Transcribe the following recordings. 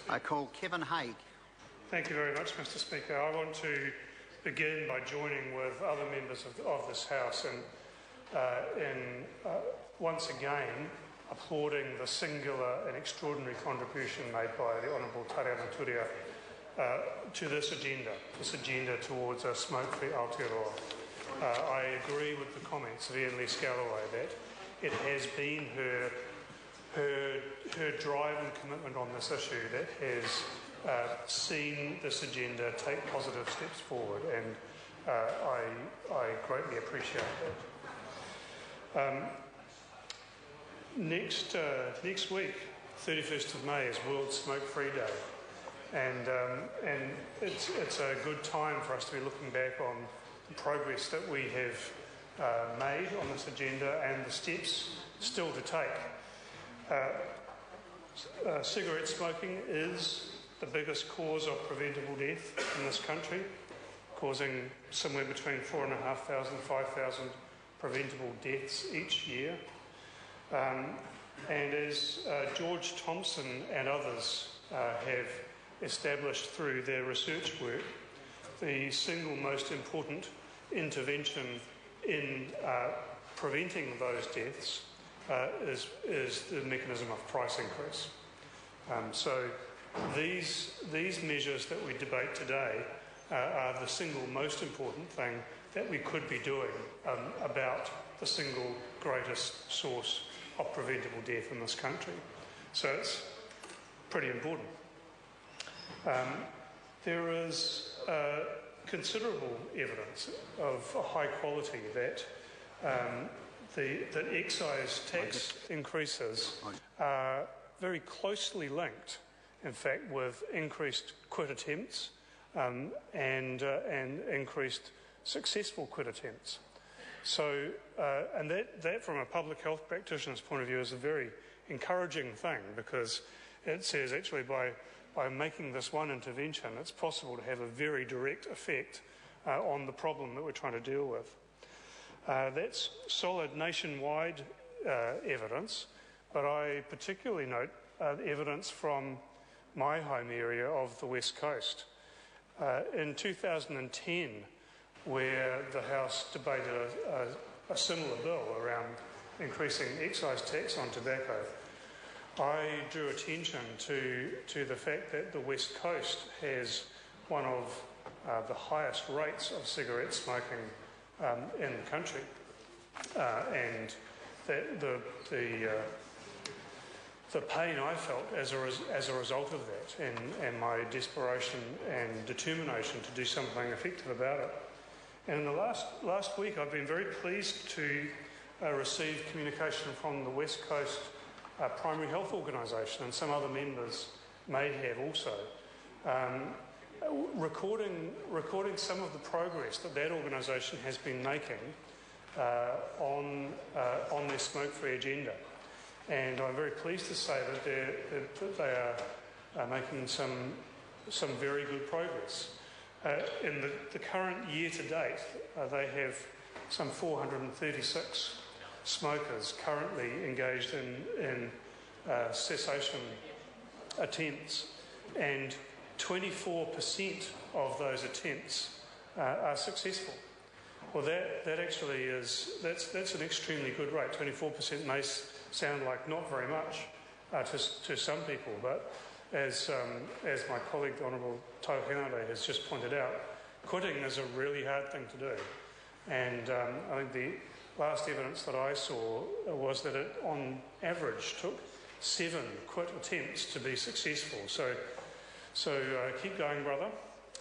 I call Kevin Haig. Thank you very much, Mr Speaker. I want to begin by joining with other members of this House in once again applauding the singular and extraordinary contribution made by the Honourable Tariana Turia to this agenda towards a smoke-free Aotearoa. I agree with the comments of Ian Lee-Scalloway that it has been her drive and commitment on this issue that has seen this agenda take positive steps forward, and I greatly appreciate that. Next week, 31st of May, is World Smoke-Free Day, and it's a good time for us to be looking back on the progress that we have made on this agenda and the steps still to take. Cigarette smoking is the biggest cause of preventable death in this country, causing somewhere between 4,500 and 5,000 preventable deaths each year. And as George Thompson and others have established through their research work, the single most important intervention in preventing those deaths is the mechanism of price increase. So these measures that we debate today are the single most important thing that we could be doing about the single greatest source of preventable death in this country. So it's pretty important. There is considerable evidence of high quality that that excise tax increases are very closely linked, in fact, with increased quit attempts and increased successful quit attempts. So, and that from a public health practitioner's point of view is a very encouraging thing, because it says actually by making this one intervention, it's possible to have a very direct effect on the problem that we're trying to deal with. That's solid nationwide evidence, but I particularly note evidence from my home area of the West Coast. In 2010, where the House debated a similar bill around increasing excise tax on tobacco, I drew attention to the fact that the West Coast has one of the highest rates of cigarette smoking in the country, and that the pain I felt as a result of that, and my desperation and determination to do something effective about it. And in the last week, I've been very pleased to receive communication from the West Coast Primary Health Organisation, and some other members may have also, recording some of the progress that organisation has been making on their smoke-free agenda. And I'm very pleased to say that they are making some very good progress. In the current year to date, they have some 436 smokers currently engaged in cessation attempts, and 24% of those attempts are successful. Well, that actually that's an extremely good rate. 24% may sound like not very much to some people, but as my colleague, the Honourable Tau Henare, has just pointed out, quitting is a really hard thing to do. And I think the last evidence that I saw was that it, on average, took 7 quit attempts to be successful. So keep going, brother,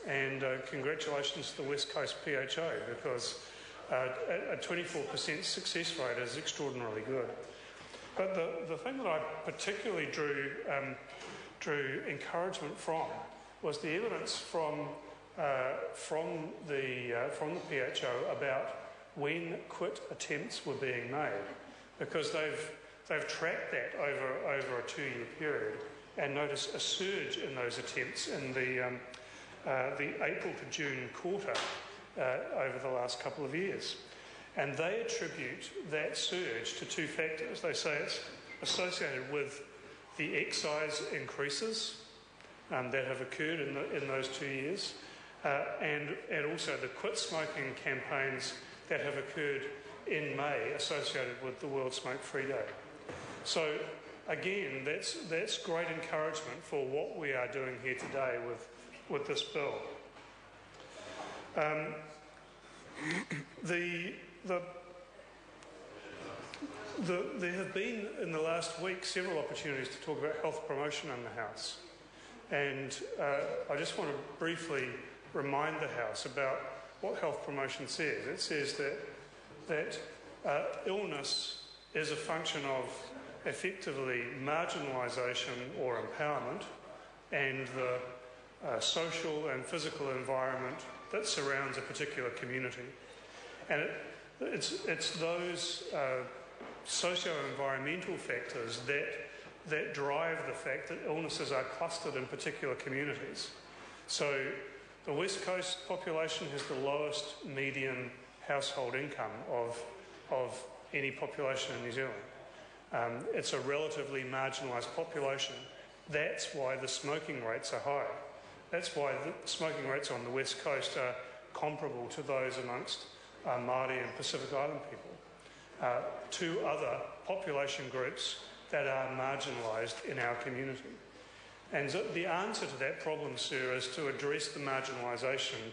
and congratulations to the West Coast PHO, because a 24% success rate is extraordinarily good. But the thing that I particularly drew encouragement from was the evidence from the PHO about when quit attempts were being made, because they've tracked that over a 2-year period and noticed a surge in those attempts in the April to June quarter over the last couple of years. And they attribute that surge to 2 factors. They say it's associated with the excise increases that have occurred in those 2 years, and also the quit smoking campaigns that have occurred in May associated with the World Smoke Free Day. So again, that's great encouragement for what we are doing here today with this bill. There have been in the last week several opportunities to talk about health promotion in the House, and I just want to briefly remind the House about what health promotion says. It says that illness is a function of effectively marginalisation or empowerment and the social and physical environment that surrounds a particular community. And it's those socio-environmental factors that drive the fact that illnesses are clustered in particular communities. So the West Coast population has the lowest median household income of any population in New Zealand. It's a relatively marginalised population. That's why the smoking rates are high. That's why the smoking rates on the West Coast are comparable to those amongst Māori and Pacific Island people. Two other population groups that are marginalised in our community. And so the answer to that problem, sir, is to address the marginalisation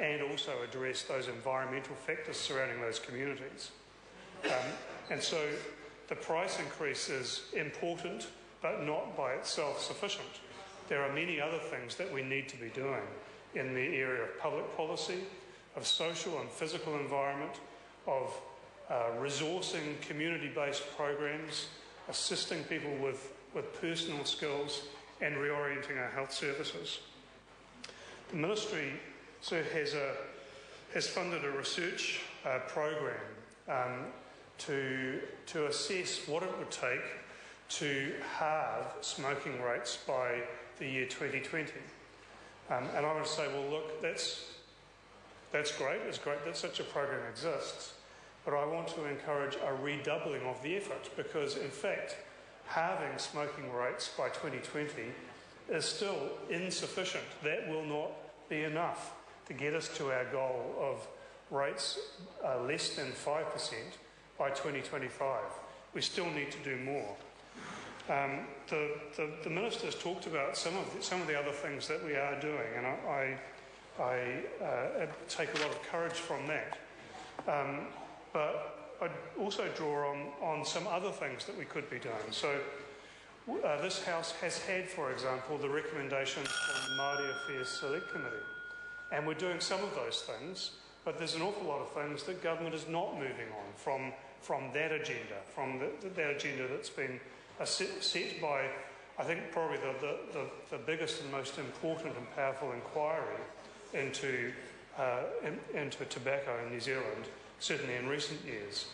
and also address those environmental factors surrounding those communities. And so the price increase is important, but not by itself sufficient. There are many other things that we need to be doing in the area of public policy, of social and physical environment, of resourcing community-based programs, assisting people with personal skills, and reorienting our health services. The Ministry, sir, has funded a research program to assess what it would take to halve smoking rates by the year 2020. And I would say, well, look, that's great. It's great that such a program exists. But I want to encourage a redoubling of the effort because, in fact, halving smoking rates by 2020 is still insufficient. That will not be enough to get us to our goal of rates less than 5% by 2025. We still need to do more. The Minister's talked about some of the other things that we are doing, and I take a lot of courage from that. But I'd also draw on some other things that we could be doing. So this House has had, for example, the recommendations from the Māori Affairs Select Committee. And we're doing some of those things, but there's an awful lot of things that government is not moving on from that agenda, from that agenda that's been set by, I think, probably the biggest and most important and powerful inquiry into tobacco in New Zealand, certainly in recent years.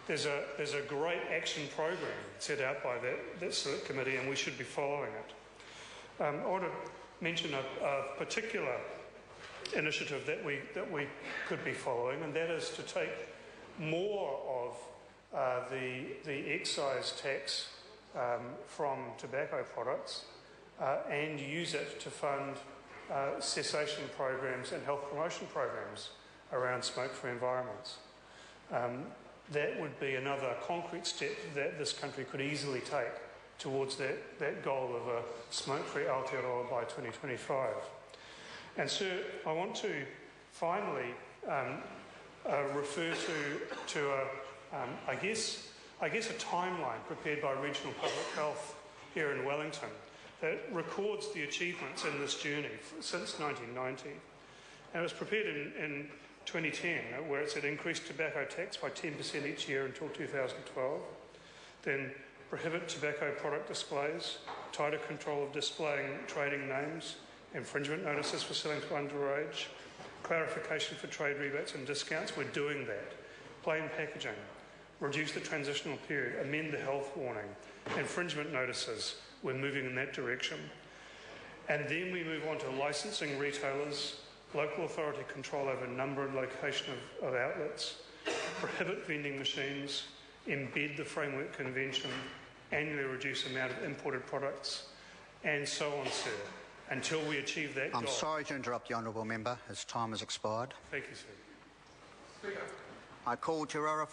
There's a great action program set out by that select committee, and we should be following it. I want to mention a particular initiative that we could be following, and that is to take more of the excise tax from tobacco products and use it to fund cessation programs and health promotion programs around smoke-free environments. That would be another concrete step that this country could easily take towards that goal of a smoke-free Aotearoa by 2025. And sir, I want to finally refer to I guess a timeline prepared by Regional Public Health here in Wellington that records the achievements in this journey since 1990. And it was prepared in 2010, where it said increase tobacco tax by 10% each year until 2012, then prohibit tobacco product displays, tighter control of displaying trading names, infringement notices for selling to underage, clarification for trade rebates and discounts. We're doing that. Plain packaging, reduce the transitional period, amend the health warning, infringement notices. We're moving in that direction. And then we move on to licensing retailers, local authority control over number and location of outlets, prohibit vending machines, embed the Framework Convention, annually reduce the amount of imported products, and so on, sir. until we achieve that goal. I'm sorry to interrupt the honourable member. His time has expired. Thank you, sir. I call Gerard